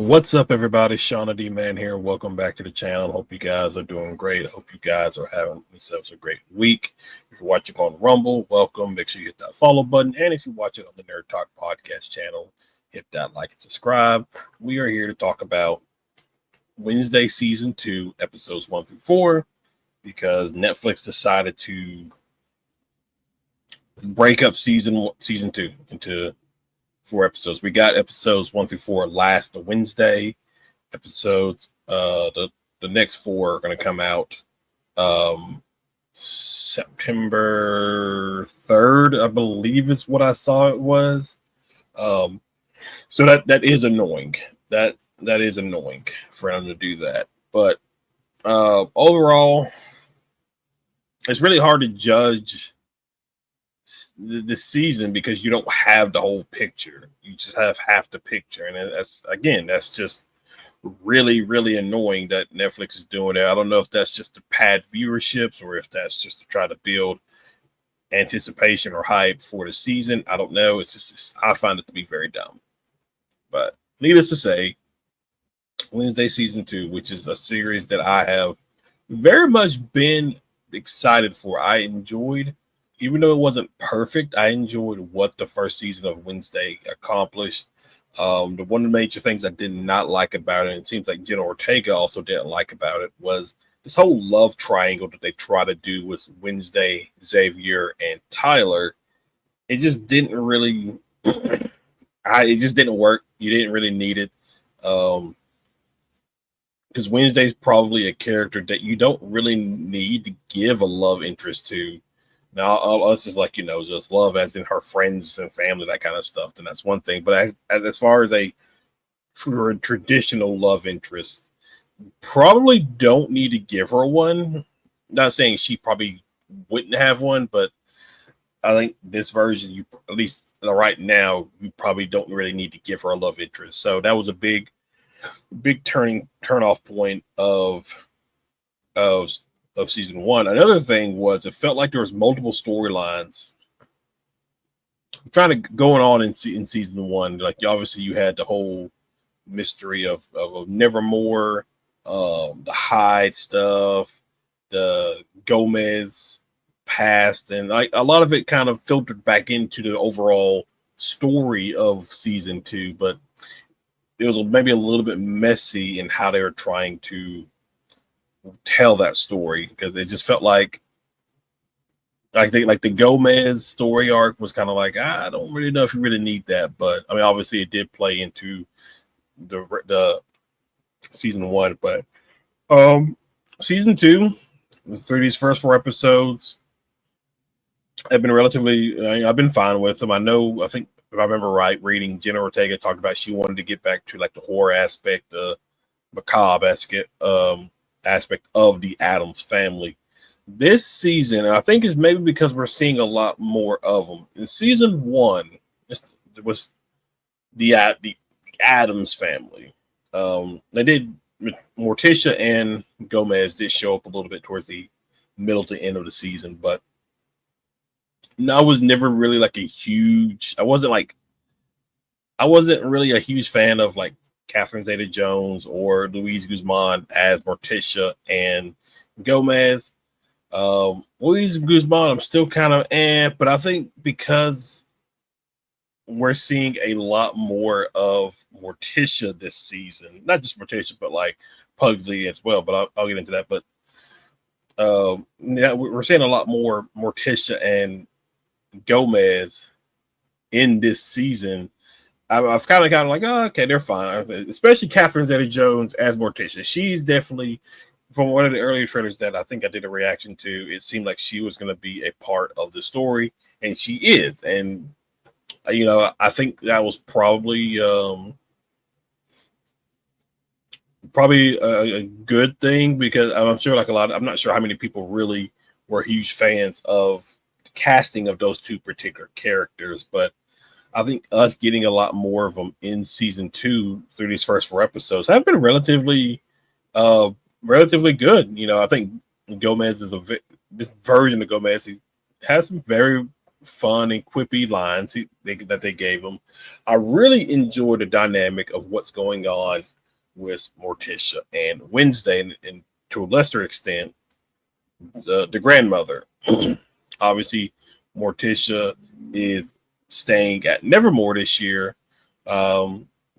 What's up, everybody? Shauna D Man here. Welcome back to the channel. Hope you guys are doing great. Hope you guys are having yourselves a great week. If you're watching on Rumble, welcome. Make sure you hit that follow button. And if you watch it on the Nerd Talk podcast channel, hit that like and subscribe. We are here to talk about Wednesday season 2, episodes 1 through 4, because Netflix decided to break up season 2 into 4 episodes. We got episodes 1 through 4 last Wednesday. Episodes, the next 4 are going to come out September 3rd, I believe is what I saw it was. So that is annoying. That is annoying for them to do that. But overall, it's really hard to judge this season because you don't have the whole picture. You just have half the picture, and that's just really annoying that Netflix is doing it. I don't know if that's just to pad viewerships or if that's just to try to build anticipation or hype for the season. I don't know. I find it to be very dumb. But needless to say, Wednesday season 2, which is a series that I have very much been excited for. I enjoyed. Even though it wasn't perfect, I enjoyed what the first season of Wednesday accomplished. One of the major things I did not like about it, and it seems like Jenna Ortega also didn't like about it, was this whole love triangle that they try to do with Wednesday, Xavier, and Tyler. It just didn't really, it just didn't work. You didn't really need it. Because Wednesday's probably a character that you don't really need to give a love interest to. Now, us is like, just love as in her friends and family, that kind of stuff. Then that's one thing. But as far as a traditional love interest, probably don't need to give her one. Not saying she probably wouldn't have one, but I think this version, you at least right now, you probably don't really need to give her a love interest. So that was a big turn off point of season 1. Another thing was it felt like there was multiple storylines going on in season 1. Like obviously you had the whole mystery of Nevermore, the Hyde stuff, the Gomez past, and like a lot of it kind of filtered back into the overall story of season 2, but it was maybe a little bit messy in how they were trying to tell that story, because it just felt like I think like the Gomez story arc was kind of like, I don't really know if you really need that, but I mean obviously it did play into the season 1, but season 2 through these first 4 episodes have been relatively I've been fine with them. I think if I remember right, reading Jenna Ortega talked about she wanted to get back to like the horror aspect, the macabre aspect of the Addams family. This season, I think is maybe because we're seeing a lot more of them. In season 1, it was the Addams family. They did Morticia and Gomez did show up a little bit towards the middle to end of the season, but no, I was never really like I wasn't really a huge fan of like Catherine Zeta-Jones or Louise Guzman as Morticia and Gomez. Louise Guzman, I'm still kind of but I think because we're seeing a lot more of Morticia this season, not just Morticia, but like Pugsley as well. But I'll get into that. But yeah, we're seeing a lot more Morticia and Gomez in this season. I've kind of like, oh, okay, they're fine. Especially Catherine Zeta-Jones as Morticia. She's definitely, from one of the earlier trailers that I think I did a reaction to, it seemed like she was going to be a part of the story, and she is. And I think that was probably a good thing, because I'm sure I'm not sure how many people really were huge fans of the casting of those two particular characters, but I think us getting a lot more of them in season 2 through these first 4 episodes have been relatively good. I think Gomez is this version of Gomez. He has some very fun and quippy lines that they gave him. I really enjoyed the dynamic of what's going on with Morticia and Wednesday, and to a lesser extent, the grandmother. Obviously, Morticia is staying at Nevermore this year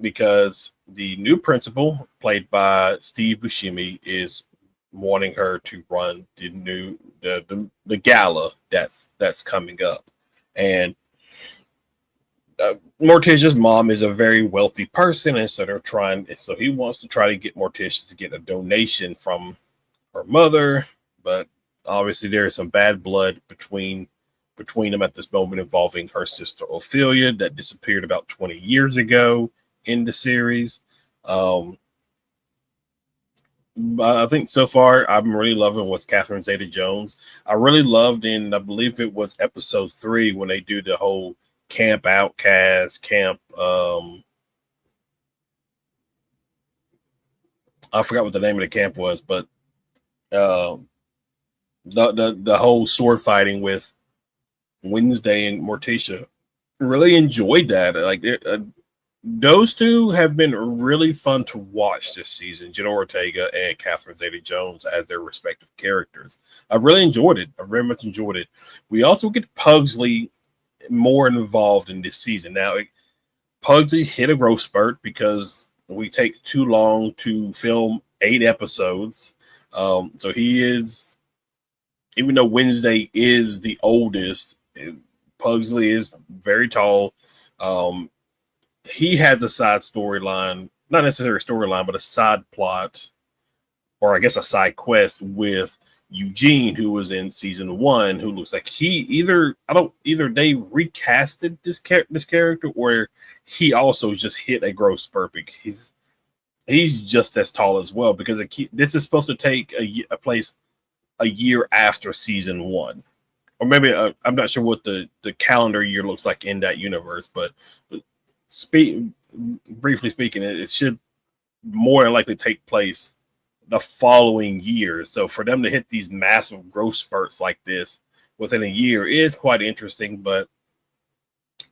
because the new principal, played by Steve Buscemi, is wanting her to run the gala that's coming up, and Morticia's mom is a very wealthy person, and so he wants to try to get Morticia to get a donation from her mother, but obviously there is some bad blood between them at this moment, involving her sister Ophelia that disappeared about 20 years ago in the series. But I think so far I'm really loving what's Catherine Zeta-Jones. I really loved I believe it was episode 3 when they do the whole Camp Outcast, Camp I forgot what the name of the camp was, but the whole sword fighting with Wednesday and Morticia. Really enjoyed that. Those two have been really fun to watch this season. Jenna Ortega and Catherine Zeta-Jones as their respective characters. I really enjoyed it. I very much enjoyed it. We also get Pugsley more involved in this season. Now, Pugsley hit a growth spurt because we take too long to film 8 episodes. So he is, even though Wednesday is the oldest, Pugsley is very tall. He has a side storyline, not necessarily a storyline, but a side plot, or I guess a side quest with Eugene, who was in season 1, who looks like he either they recasted this character, or he also just hit a growth spurt. He's just as tall as well, because this is supposed to take a place a year after season 1, or maybe I'm not sure what the calendar year looks like in that universe, but briefly speaking, it should more than likely take place the following year. So for them to hit these massive growth spurts like this within a year is quite interesting. But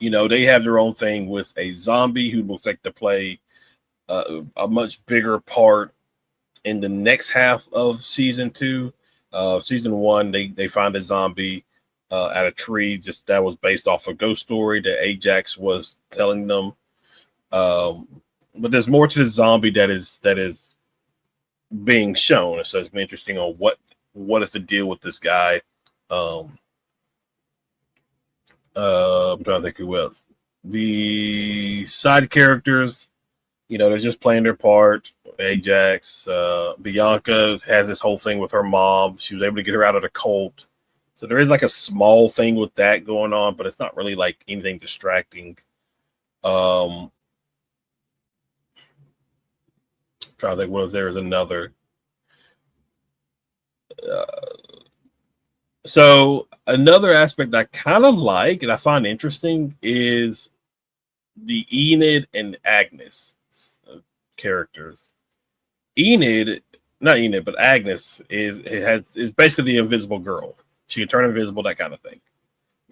they have their own thing with a zombie who looks like to play a much bigger part in the next half of season 2. Season 1, they find a zombie at a tree, just that was based off a ghost story that Ajax was telling them. But there's more to the zombie that is being shown, so it's been interesting on what is the deal with this guy. I'm trying to think who else. The side characters, they're just playing their part. Ajax, Bianca has this whole thing with her mom. She was able to get her out of the cult. So there is like a small thing with that going on, but it's not really like anything distracting. Trying to think what else there is another. So another aspect I kind of like and I find interesting is the Enid and Agnes characters. Not Enid, but Agnes is basically the invisible girl. She can turn invisible, that kind of thing.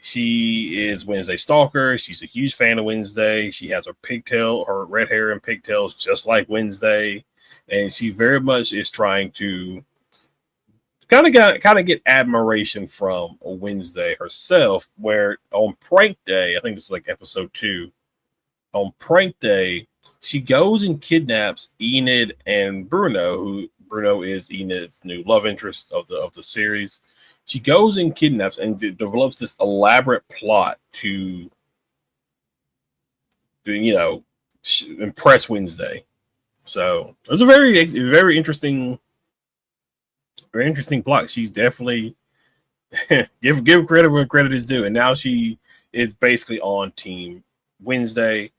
She is Wednesday stalker. She's a huge fan of Wednesday. She has her red hair and pigtails just like Wednesday, and she very much is trying to kind of get admiration from Wednesday herself. Where on prank day, I think this is like episode 2. On prank day, she goes and kidnaps Enid and Bruno. Bruno is Enid's new love interest of the series. She goes and kidnaps and develops this elaborate plot to impress Wednesday. So it was a very interesting plot. She's definitely give credit where credit is due, and now she is basically on team Wednesday,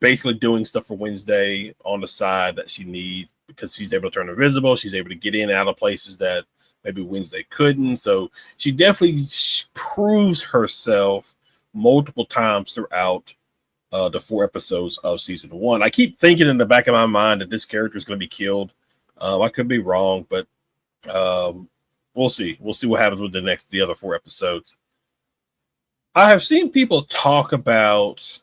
basically doing stuff for Wednesday on the side that she needs, because she's able to turn invisible. She's able to get in and out of places that maybe Wednesday couldn't. So she definitely proves herself multiple times throughout the 4 episodes of season 1. I keep thinking in the back of my mind that this character is going to be killed. I could be wrong, but we'll see. We'll see what happens with the other 4 episodes. I have seen people talk about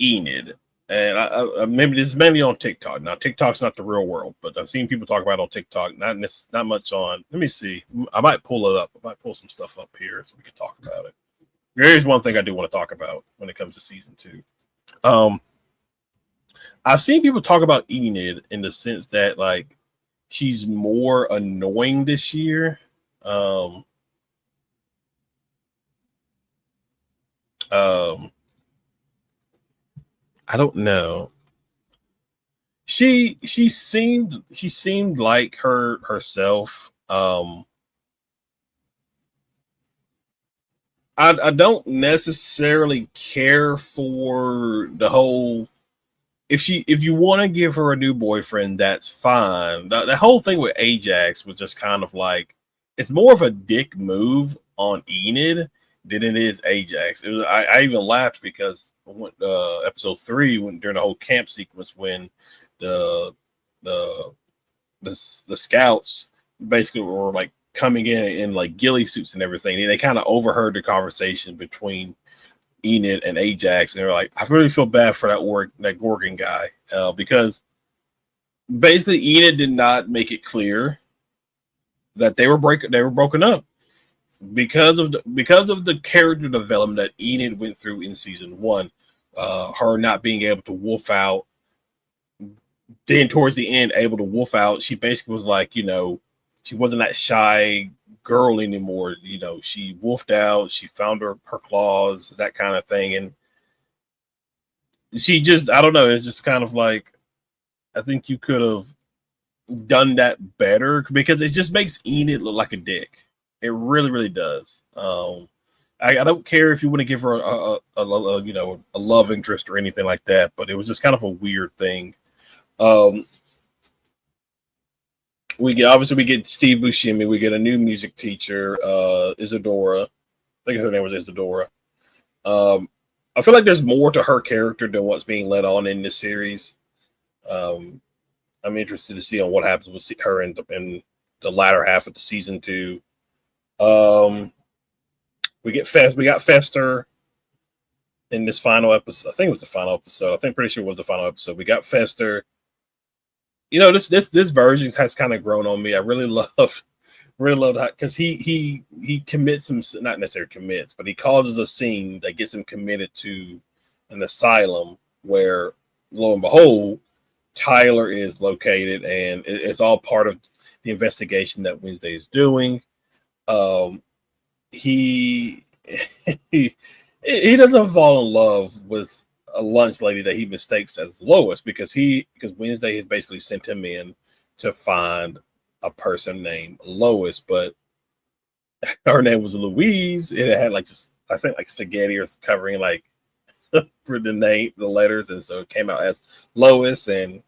Enid and maybe this is mainly on TikTok. Now, TikTok's not the real world, but I've seen people talk about it on TikTok. Not much on. Let me see. I might pull it up. I might pull some stuff up here so we can talk about it. Here's one thing I do want to talk about when it comes to season 2. Um, I've seen people talk about Enid in the sense that like she's more annoying this year. Um, um, I don't know. She seemed like herself. I don't necessarily care for the whole. If you want to give her a new boyfriend, that's fine. The whole thing with Ajax was just kind of like it's more of a dick move on Enid than it is Ajax. I even laughed because when, episode 3 when during the whole camp sequence when the the the scouts basically were like coming in like ghillie suits and everything. And they kind of overheard the conversation between Enid and Ajax, and they're like, "I really feel bad for that Gorgon guy because basically Enid did not make it clear that they were broken up because of the character development that Enid went through in season 1. Her not being able to wolf out, then towards the end able to wolf out. She basically was like, she wasn't that shy girl anymore. She wolfed out. She found her claws, that kind of thing, and she just, I don't know. It's just kind of like I think you could have done that better because it just makes Enid look like a dick. It really, really does. I don't care if you want to give her a love interest or anything like that, but it was just kind of a weird thing. Um, we get Steve Buscemi. We get a new music teacher, Isadora. I think her name was Isadora. I feel like there's more to her character than what's being let on in this series. I'm interested to see on what happens with her in the latter half of the season 2. We got Fester in this final episode. I think it was the final episode. I think pretty sure it was the final episode. We got Fester. This version has kind of grown on me. I really loved that because he commits him, not necessarily commits, but he causes a scene that gets him committed to an asylum where, lo and behold, Tyler is located, and it's all part of the investigation that Wednesday is doing. He he doesn't fall in love with a lunch lady that he mistakes as Lois because Wednesday has basically sent him in to find a person named Lois, but her name was Louise. It had like just I think like spaghetti or covering like for the letters, and so it came out as Lois, and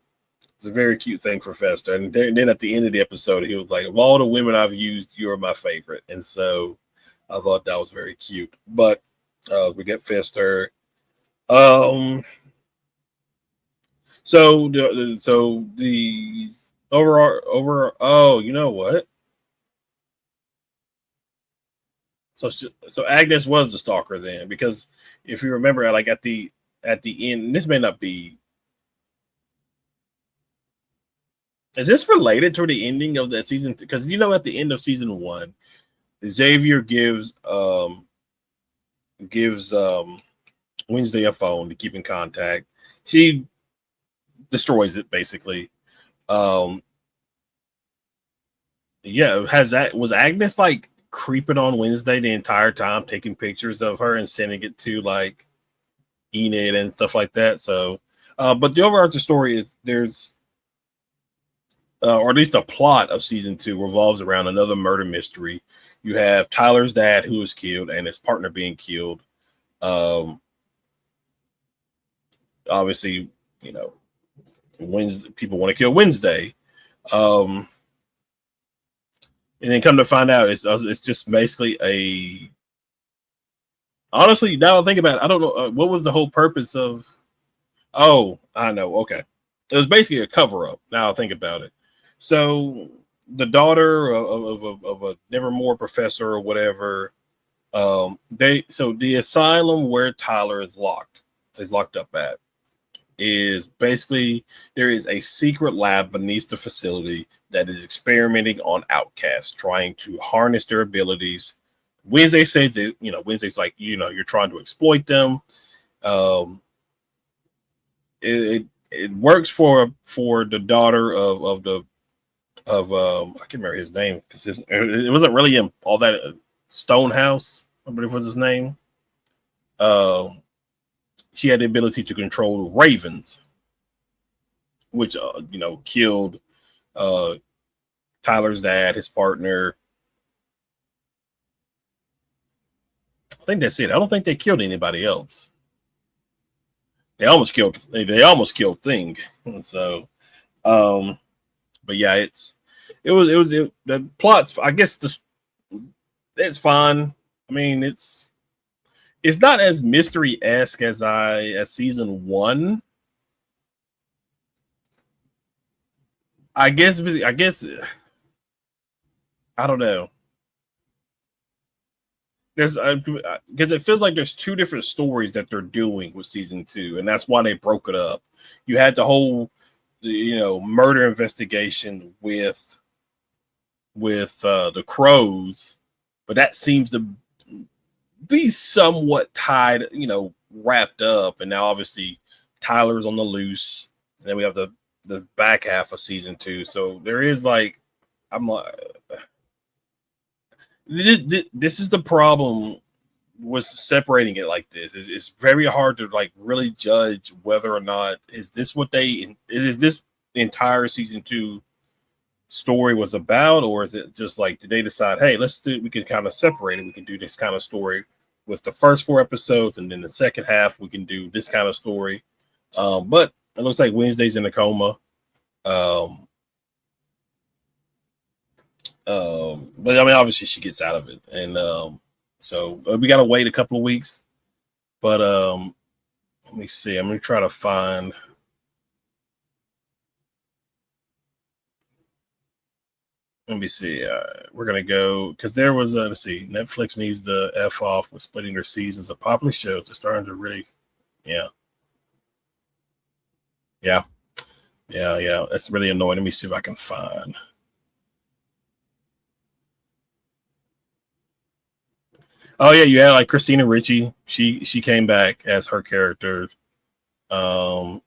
it's a very cute thing for Fester. And then at the end of the episode, he was like, "Of all the women I've used, you're my favorite," and so I thought that was very cute. But we get Fester. So the oh, you know what? So Agnes was the stalker then, because if you remember, like at the end, this may not be. Is this related to the ending of that season? Because at the end of season 1, Xavier gives Wednesday a phone to keep in contact. She destroys it basically. Was Agnes like creeping on Wednesday the entire time, taking pictures of her and sending it to like Enid and stuff like that? So, but the overarching story is there's, or at least a plot of season 2 revolves around another murder mystery. You have Tyler's dad who was killed and his partner being killed. Obviously, Wednesday, people want to kill Wednesday. And then come to find out, it's just basically honestly, now I think about it, I don't know what was the whole purpose of. Oh, I know. Okay, it was basically a cover up. Now I think about it. So the daughter of a Nevermore professor or whatever, the asylum where Tyler is locked up at. is basically there is a secret lab beneath the facility that is experimenting on outcasts, trying to harness their abilities. Wednesday says that, Wednesday's like, you're trying to exploit them. Um, it works for the daughter of I can't remember his name because it wasn't really in all that Stonehouse, I believe was his name. She had the ability to control ravens, which killed Tyler's dad, his partner. I think that's it. I don't think they killed anybody else. They almost killed Thing. So, but yeah, the plots. I guess it's fine. I mean, it's not as mystery-esque as season 1. I guess I don't know. There's because it feels like there's 2 different stories that they're doing with season 2, and that's why they broke it up. You had the whole murder investigation with the Crows, but that seems to be somewhat tied, wrapped up, and now obviously Tyler's on the loose, and then we have the back half of season 2. So there is like, I'm like, this is the problem with separating it like this. It's very hard to like really judge whether or not is this entire season 2 story was about, or is it just like, did they decide, hey, we can kind of separate it. We can do this kind of story with the first 4 episodes, and then the second half we can do this kind of story. But it looks like Wednesday's in a coma. But I mean, obviously she gets out of it, and so we gotta wait a couple of weeks. But let me see. I'm gonna try to find. Let me see. We're gonna go because there was let's see. Netflix needs the F off with splitting their seasons of popular shows. They're starting to really, yeah. That's really annoying. Let me see if I can find. Oh yeah, you had like Christina Ricci. She came back as her character. You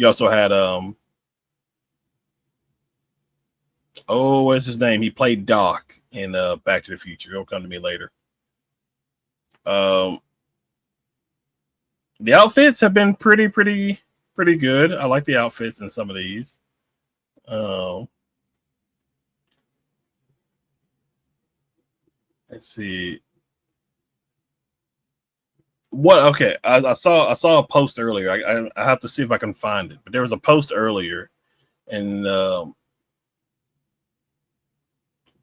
also had what's his name? He played Doc in Back to the Future. He'll come to me later. The outfits have been pretty good. I like the outfits in some of these. Let's see. What? Okay, I saw a post earlier. I have to see if I can find it. But there was a post earlier, and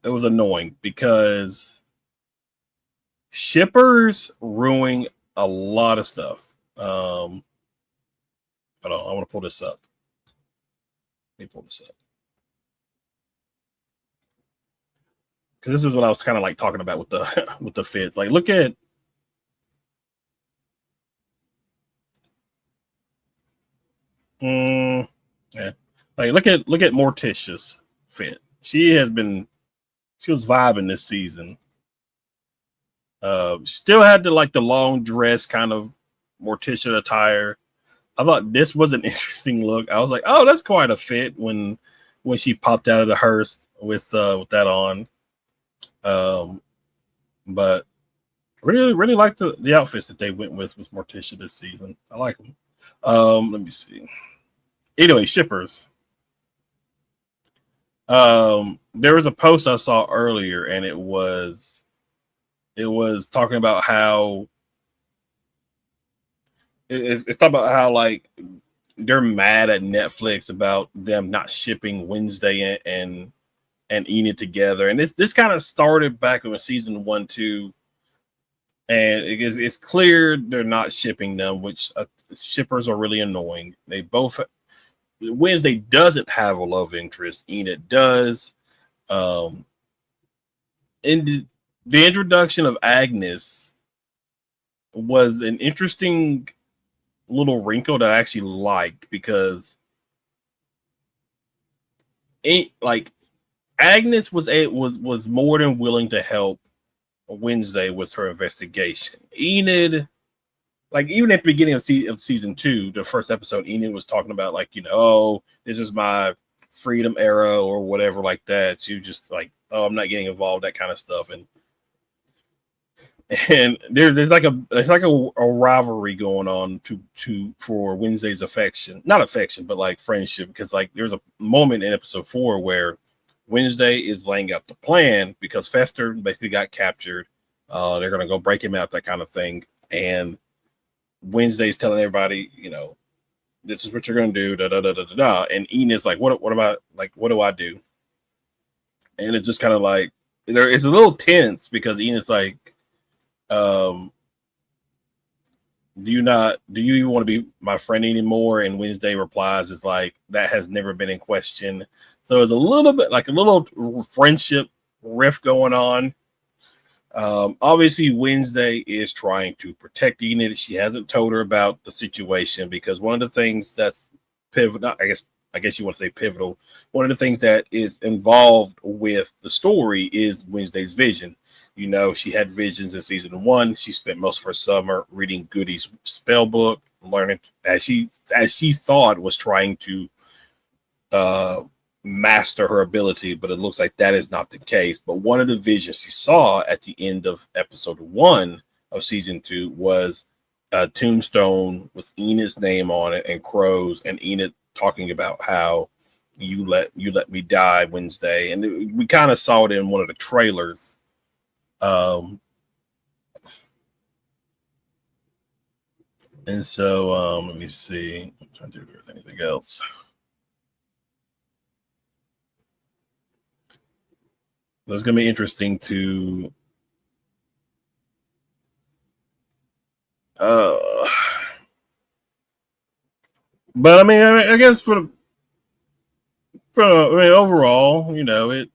it was annoying because shippers ruining a lot of stuff. Hold on, I want to pull this up. Let me pull this up. Because this is what I was kind of like talking about with the with the fits. Like, look at yeah, like look at Morticia's fit. She was vibing this season. Still had the long dress kind of Morticia attire. I thought this was an interesting look. I was like, oh, that's quite a fit when she popped out of the hearse with that on. But really like the outfits that they went with Morticia this season. I like them. Let me see. Anyway, shippers. There was a post I saw earlier, and it was talking about how it's talking about how like they're mad at Netflix about them not shipping Wednesday and Enid together, and this kind of started back in season 1, 2, and it's clear they're not shipping them, which shippers are really annoying. They both. Wednesday doesn't have a love interest. Enid does. And the introduction of Agnes was an interesting little wrinkle that I actually liked because like Agnes was more than willing to help Wednesday with her investigation. Enid, like even at the beginning of season 2, the first episode, Enid was talking about like, oh, this is my freedom era or whatever like that. She was just like, oh, I'm not getting involved, that kind of stuff. And there's like a rivalry going on for Wednesday's not affection, but like friendship, because like there's a moment in episode 4 where Wednesday is laying out the plan because Fester basically got captured. They're gonna go break him out, that kind of thing. And Wednesday's telling everybody, this is what you're gonna do, da da da da da. And Enid's like, what about, like, what do I do? And it's just kind of like it's a little tense because Enid's like, do you even want to be my friend anymore? And Wednesday replies, it's like, that has never been in question. So it's a little bit like a little friendship rift going on. Obviously Wednesday is trying to protect Enid. She hasn't told her about the situation because one of the things that's pivotal, I guess you want to say pivotal, one of the things that is involved with the story is Wednesday's vision. She had visions in season 1. She spent most of her summer reading Goody's spell book, learning as she thought was trying to master her ability, but it looks like that is not the case. But one of the visions she saw at the end of episode 1 of season 2 was a tombstone with Enid's name on it and crows, and Enid talking about how you let me die, Wednesday. And we kind of saw it in one of the trailers. And so let me see. I'm trying to do if there's anything else. So it's gonna be interesting to but I mean, I guess for overall, it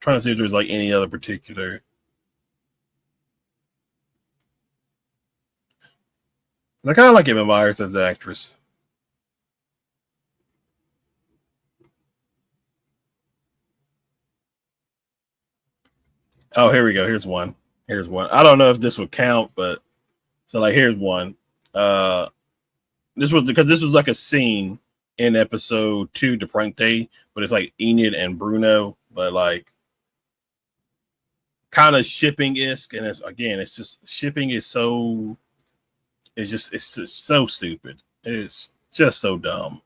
trying to see if there's like any other particular. I kind of like Emma Myers as an actress. Oh, here we go. Here's one. I don't know if this would count, but so like here's one. This was like a scene in episode 2, De Prankte, but it's like Enid and Bruno, but like kind of shipping-esque, and it's just shipping is so it's just so stupid. It's just so dumb.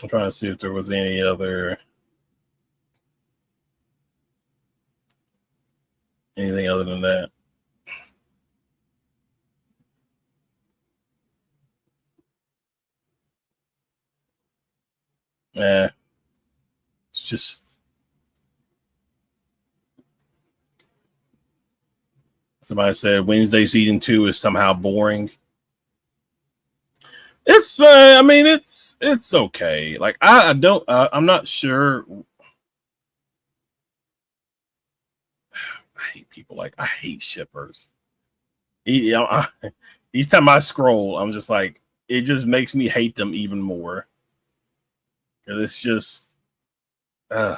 I'm trying to see if there was anything other than that. Yeah, it's just somebody said Wednesday season 2 is somehow boring. It's I mean it's okay. Like I don't I'm not sure. I hate people like I hate shippers. Each time I scroll, I'm just like, it just makes me hate them even more. Because it's just dumb.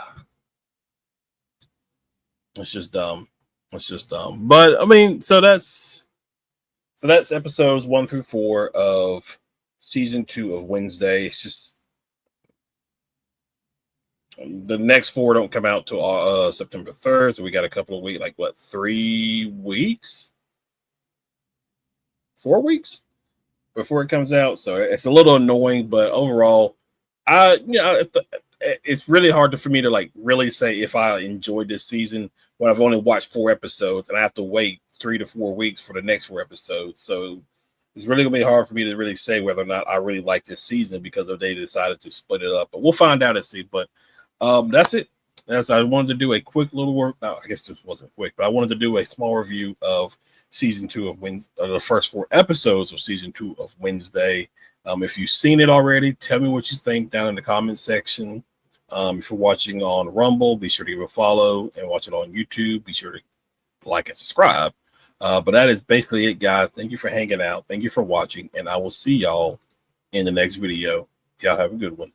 It's just dumb. But I mean, so that's episodes 1 through 4 of season 2 of Wednesday. It's just the next 4 don't come out till September 3rd, so we got a couple of weeks, like what, 3 weeks, 4 weeks before it comes out. So it's a little annoying, but overall, it's really hard for me to like really say if I enjoyed this season when I've only watched 4 episodes and I have to wait 3 to 4 weeks for the next 4 episodes. So it's really gonna be hard for me to really say whether or not I really like this season because they decided to split it up. But we'll find out and see. But that's it. I wanted to do a quick little work. No, I guess this wasn't quick, but I wanted to do a small review of season 2 of the first 4 episodes of season 2 of Wednesday. If you've seen it already, tell me what you think down in the comment section. If you're watching on Rumble, be sure to give a follow, and watch it on YouTube, be sure to like and subscribe. But that is basically it, guys. Thank you for hanging out. Thank you for watching, and I will see y'all in the next video. Y'all have a good one.